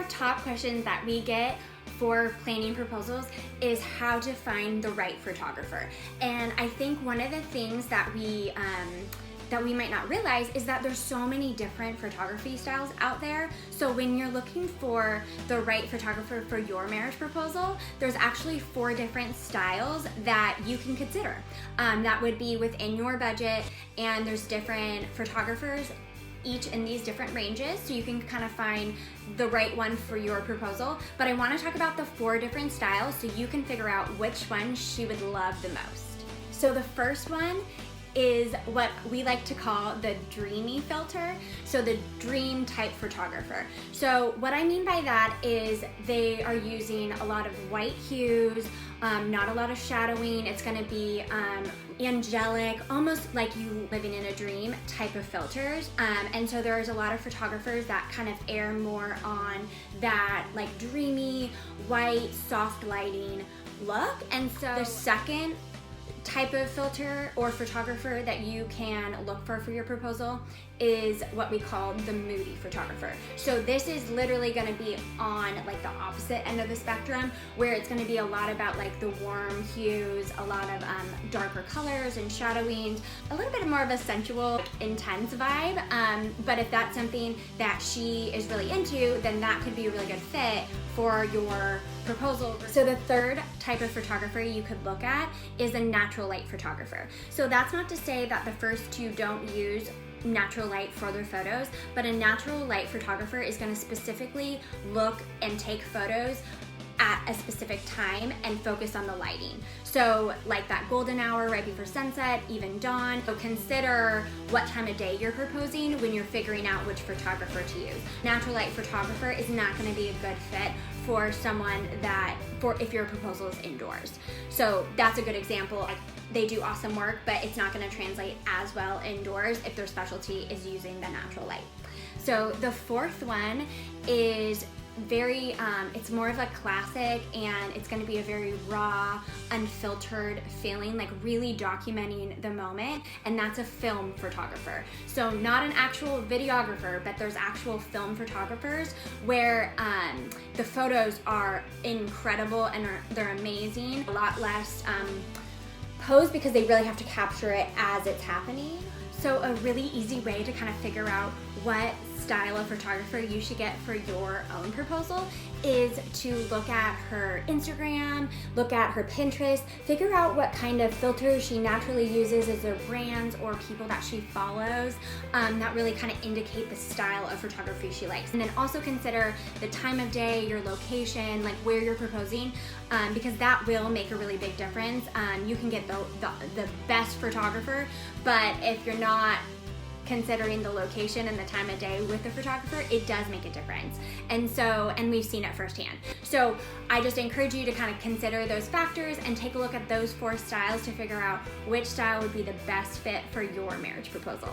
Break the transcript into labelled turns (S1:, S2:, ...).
S1: top questions that we get for planning proposals is how to find the right photographer. And I think one of the things that we might not realize is that there's so many different photography styles out there. So when you're looking for the right photographer for your marriage proposal, there's actually 4 different styles that you can consider. That would be within your budget, and there's different photographers each in these different ranges, so you can kind of find the right one for your proposal. But I want to talk about the 4 different styles so you can figure out which one she would love the most. So the first one is what we like to call the dreamy filter, so the dream type photographer. So what I mean by that is they are using a lot of white hues, not a lot of shadowing. It's going to be angelic, almost like you living in a dream type of filters. And so there's a lot of photographers that kind of err more on that like dreamy, white, soft lighting look. And so the second type of filter or photographer that you can look for your proposal is what we call the moody photographer. So this is literally going to be on like the opposite end of the spectrum, where it's going to be a lot about like the warm hues, a lot of darker colors and shadowing, a little bit more of a sensual, intense vibe. But if that's something that she is really into, then that could be a really good fit for your proposal. So the third type of photographer you could look at is a natural light photographer. So that's not to say that the first 2 don't use natural light for their photos, but a natural light photographer is going to specifically look and take photos at a specific time and focus on the lighting. So like that golden hour right before sunset, even dawn. So consider what time of day you're proposing when you're figuring out which photographer to use. Natural light photographer is not going to be a good fit for someone if your proposal is indoors. So that's a good example. Like, they do awesome work, but it's not going to translate as well indoors if their specialty is using the natural light. So the fourth one is it's more of a classic, and it's going to be a very raw, unfiltered feeling, like really documenting the moment, and that's a film photographer. So not an actual videographer, but there's actual film photographers where the photos are incredible and they're amazing. A lot less pose because they really have to capture it as it's happening. So a really easy way to kind of figure out what style of photographer you should get for your own proposal is to look at her Instagram, look at her Pinterest, figure out what kind of filters she naturally uses as their brands or people that she follows that really kind of indicate the style of photography she likes. And then also consider the time of day, your location, like where you're proposing, because that will make a really big difference. You can get the best photographer, but if you're not considering the location and the time of day with the photographer, it does make a difference. And we've seen it firsthand. So I just encourage you to kind of consider those factors and take a look at those 4 styles to figure out which style would be the best fit for your marriage proposal.